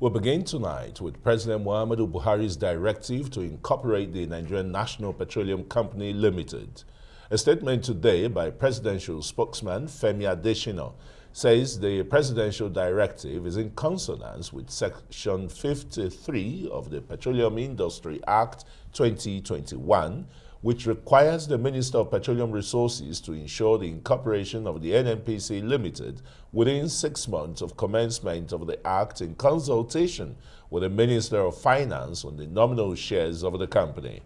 We'll begin tonight with President Muhammadu Buhari's directive to incorporate the Nigerian National Petroleum Company Limited. A statement today by presidential spokesman Femi Adesina says the presidential directive is in consonance with Section 53 of the Petroleum Industry Act 2021, which requires the Minister of Petroleum Resources to ensure the incorporation of the NNPC Limited within 6 months of commencement of the Act in consultation with the Minister of Finance on the nominal shares of the company.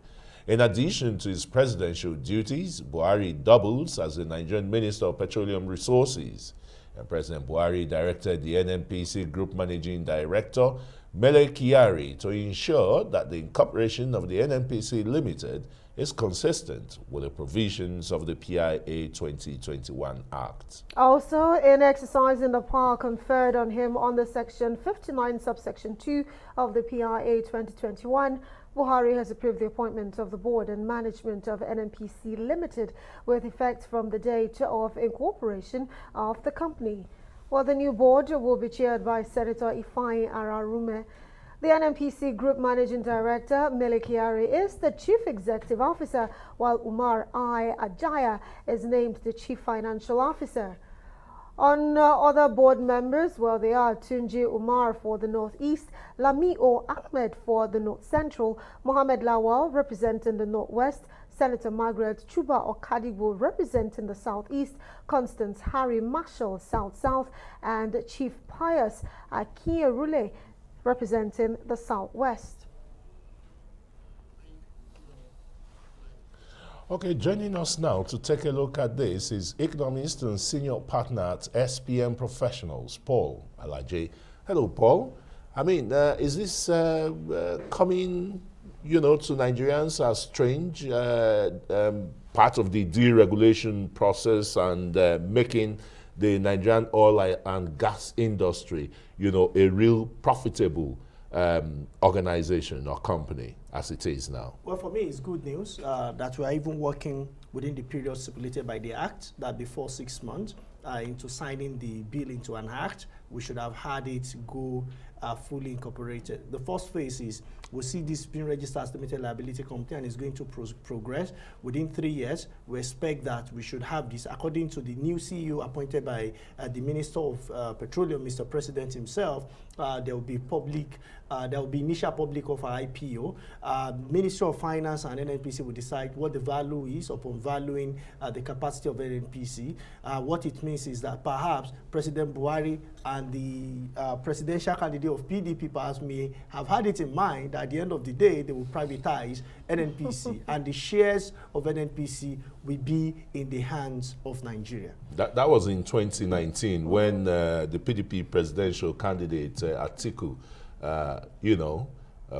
In addition to his presidential duties, Buhari doubles as the Nigerian Minister of Petroleum Resources. And President Buhari directed the NNPC Group Managing Director, Mele Kyari, to ensure that the incorporation of the NNPC Limited is consistent with the provisions of the PIA 2021 Act. Also, in exercising the power conferred on him under Section 59, subsection 2 of the PIA 2021, Buhari has approved the appointment of the board and management of NNPC Limited with effect from the date of incorporation of the company. Well, the new board will be chaired by Senator Ifeanyi Ararume. The NNPC Group Managing Director, Mele Kyari, is the Chief Executive Officer, while Umar I. Ajaya is named the Chief Financial Officer. On other board members, well, they are Tunji Umar for the Northeast, Lamio Ahmed for the North Central, Mohammed Lawal representing the Northwest, Senator Margaret Chuba Okadigbo representing the Southeast, Constance Harry Marshall South-South, and Chief Pius Akiyerule representing the Southwest. Okay, joining us now to take a look at this is Economist and Senior Partner at SPM Professionals, Paul Alaje. Hello, Paul. I mean, is this coming, to Nigerians as strange, part of the deregulation process and making the Nigerian oil and gas industry, a real profitable organization or company as it is now? Well, for me, it's good news that we are even working within the period stipulated by the Act, that before 6 months into signing the bill into an Act, we should have had it go fully incorporated. The first phase is we'll see this being registered as limited liability company and is going to progress. Within 3 years, we expect that we should have this, according to the new CEO appointed by the Minister of Petroleum, Mr. President himself. There will be initial public offer IPO. Minister of Finance and NNPC will decide what the value is upon valuing the capacity of NNPC. What it means is that perhaps President Buhari and the presidential candidate of PDP perhaps may have had it in mind that at the end of the day they will privatize NNPC and the shares of NNPC will be in the hands of Nigeria. That was in 2019 when the PDP presidential candidate Atiku,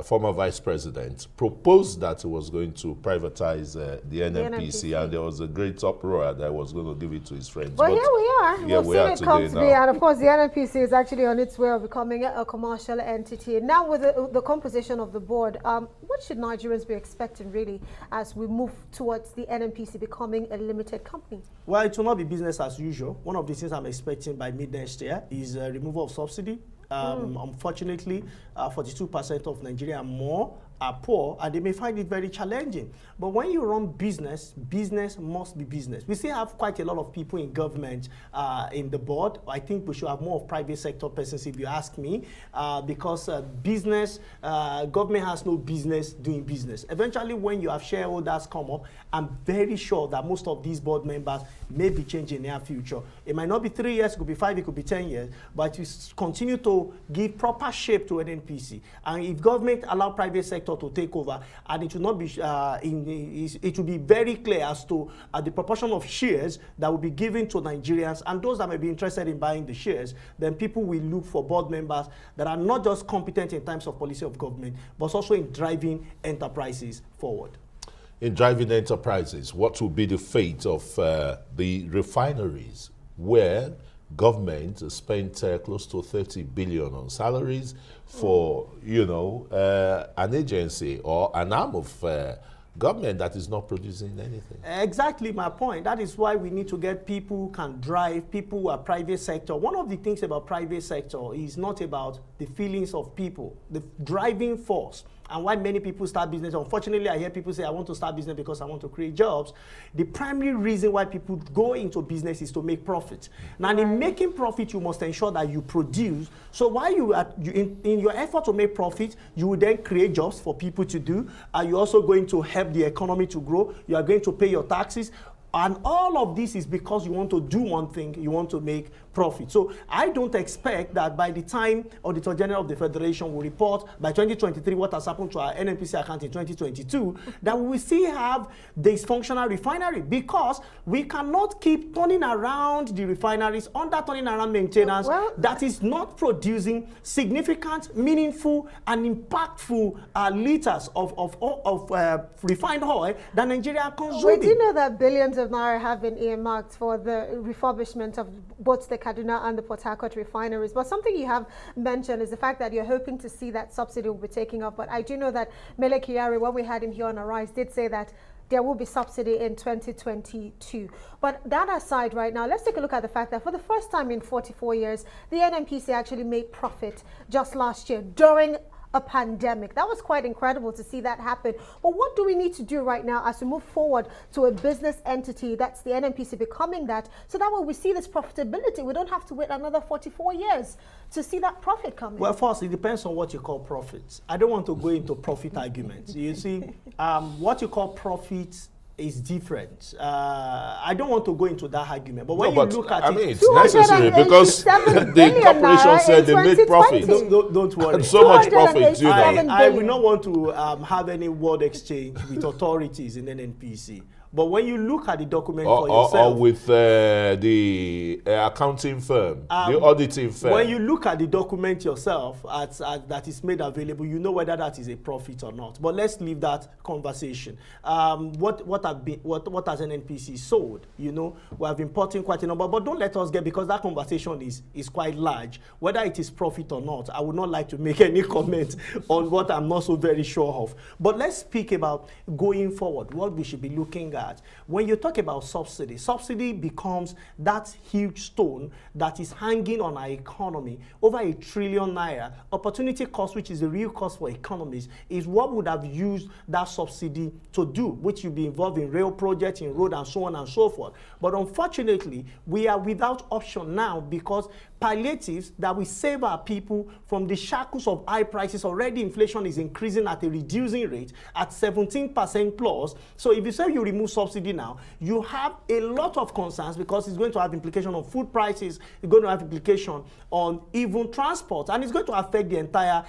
former vice president, proposed that he was going to privatize the NNPC, and there was a great uproar that was going to give it to his friends. Well, here we are. Yeah, we'll see it come to be. And of course, the NNPC is actually on its way of becoming a commercial entity. Now, with the composition of the board, what should Nigerians be expecting, really, as we move towards the NNPC becoming a limited company? Well, it will not be business as usual. One of the things I'm expecting by mid-next year is removal of subsidy. Unfortunately, 42% of Nigeria and more are poor, and they may find it very challenging. But when you run business, business must be business. We still have quite a lot of people in government in the board. I think we should have more of private sector persons, if you ask me, because government has no business doing business. Eventually, when you have shareholders come up, I'm very sure that most of these board members may be changing in their future. It might not be 3 years, it could be 5, it could be 10 years, but you continue to give proper shape to NNPC. And if government allow private sector to take over, and it will not be it will be very clear as to the proportion of shares that will be given to Nigerians and those that may be interested in buying the shares. Then people will look for board members that are not just competent in terms of policy of government, but also in driving enterprises forward. In driving enterprises, what will be the fate of the refineries where government spent close to 30 billion on salaries for, an agency or an arm of government that is not producing anything. Exactly my point. That is why we need to get people who can drive, people who are private sector. One of the things about private sector is not about the feelings of people, the driving force. And why many people start business, unfortunately, I hear people say, I want to start business because I want to create jobs. The primary reason why people go into business is to make profit. Now, in making profit, you must ensure that you produce. So while in your effort to make profit, you will then create jobs for people to do. You're also going to help the economy to grow. You are going to pay your taxes. And all of this is because you want to do one thing, you want to make profit. So I don't expect that by the time Auditor General of the Federation will report by 2023 what has happened to our NNPC account in 2022, that we will still have dysfunctional refinery, because we cannot keep turning around the refineries under turning around maintenance that is not producing significant, meaningful, and impactful liters of refined oil that Nigeria are consuming. We do know that billions of naira have been earmarked for the refurbishment of both the Kaduna and the Port Harcourt refineries. But something you have mentioned is the fact that you're hoping to see that subsidy will be taking off. But I do know that Mele Kyari, when we had him here on Arise, did say that there will be subsidy in 2022. But that aside right now, let's take a look at the fact that for the first time in 44 years, the NNPC actually made profit just last year during a pandemic. That was quite incredible to see that happen. But what do we need to do right now as we move forward to a business entity that's the NNPC becoming that, so that when we see this profitability, we don't have to wait another 44 years to see that profit coming? Well, first, it depends on what you call profits. I don't want to go into profit arguments. You see, what you call profits is different. I don't want to go into that argument, but when you look at it, it's necessary because the corporation said they made profit. Don't worry. And so much profit, you know. I will not want to have any word exchange with authorities in NNPC. But when you look at the document for yourself, or with the accounting firm, the auditing firm, when you look at the document yourself that is made available, you know whether that is a profit or not. But let's leave that conversation. What has NNPC sold? You know, we have importing quite a number, but don't let us get, because that conversation is quite large. Whether it is profit or not, I would not like to make any comment on what I'm not so very sure of. But let's speak about going forward, what we should be looking at. When you talk about subsidy becomes that huge stone that is hanging on our economy, over ₦1 trillion. Opportunity cost, which is the real cost for economies, is what would have used that subsidy to do, which will be involved in rail projects, in road, and so on and so forth. But unfortunately, we are without option now, because palliatives that will save our people from the shackles of high prices. Already inflation is increasing at a reducing rate at 17% plus. So if you say you remove subsidy now, you have a lot of concerns, because it's going to have implication on food prices, it's going to have implication on even transport, and it's going to affect the entire,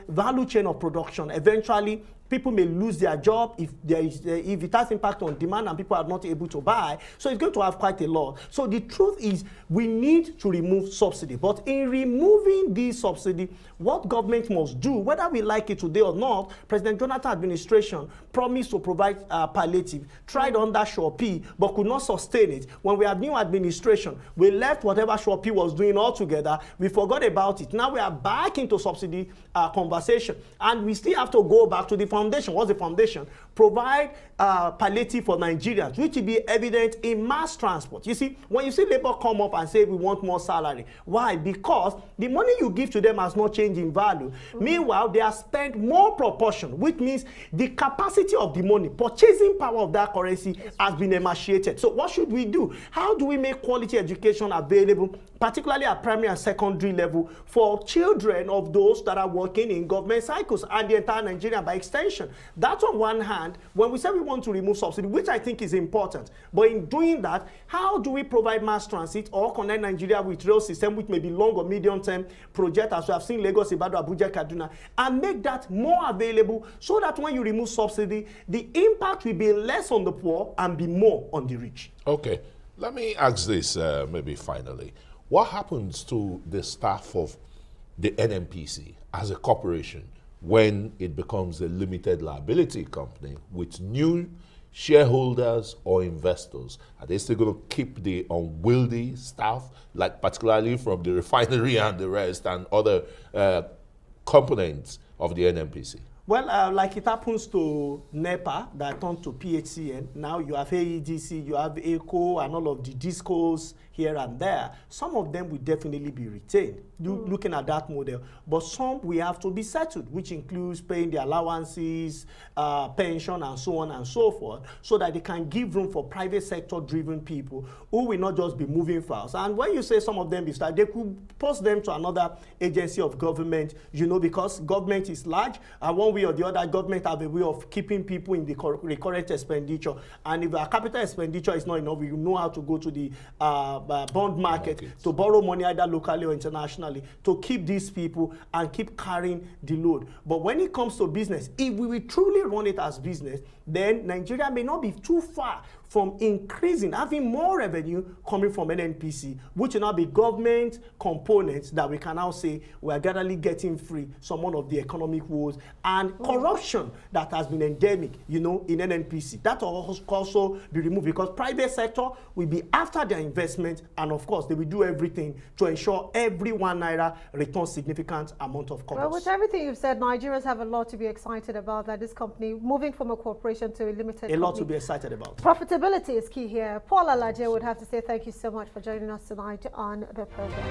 value chain of production. Eventually, people may lose their job if it has impact on demand and people are not able to buy. So it's going to have quite a lot. So the truth is, we need to remove subsidy. But in removing this subsidy, what government must do, whether we like it today or not, President Jonathan administration promised to provide palliative, tried under Shopee, but could not sustain it. When we have new administration, we left whatever Shopee was doing altogether. We forgot about it. Now we are back into subsidy conversation. And we still have to go back to the foundation. What's the foundation? Provide palliative for Nigerians, which will be evident in mass transport. You see, when you see labor come up and say we want more salary, why? Because the money you give to them has not changed in value. Meanwhile, they have spent more proportion, which means the capacity of the money, purchasing power of that currency has been emaciated. So what should we do? How do we make quality education available, particularly at primary and secondary level, for children of those that are working in government cycles and the entire Nigeria by extension? That's on one hand, when we say we want to remove subsidy, which I think is important. But in doing that, how do we provide mass transit or connect Nigeria with rail system, which may be long or medium term project, as we have seen Lagos, Ibadan, Abuja, Kaduna, and make that more available, so that when you remove subsidy, the impact will be less on the poor and be more on the rich. Okay, let me ask this maybe finally. What happens to the staff of the NNPC as a corporation when it becomes a limited liability company with new shareholders or investors? Are they still going to keep the unwieldy staff, like particularly from the refinery and the rest and other components of the NNPC? Well, like it happens to NEPA that turned to PHCN. Now you have AEDC, you have ECO, and all of the discos here and there. Some of them will definitely be retained, looking at that model. But some we have to be settled, which includes paying the allowances, pension, and so on and so forth, so that they can give room for private sector-driven people who will not just be moving files. And when you say some of them, they could post them to another agency of government, you know, because government is large, and one way or the other, government have a way of keeping people in the recurrent expenditure. And if our capital expenditure is not enough, we know how to go to the bond market to borrow money either locally or internationally to keep these people and keep carrying the load. But when it comes to business, if we will truly run it as business, then Nigeria may not be too far from increasing, having more revenue coming from NNPC, which will now be government components that we can now say we are gradually getting free some of the economic woes and corruption that has been endemic, you know, in NNPC. That will also be removed because private sector will be after their investment, and of course they will do everything to ensure every 1 naira returns significant amount of commerce. Well, with everything you've said, Nigerians have a lot to be excited about, that this company moving from a corporation to a limited company. A lot to be excited about. Profitability is key here. Paul Alaje would have to say thank you so much for joining us tonight on the program.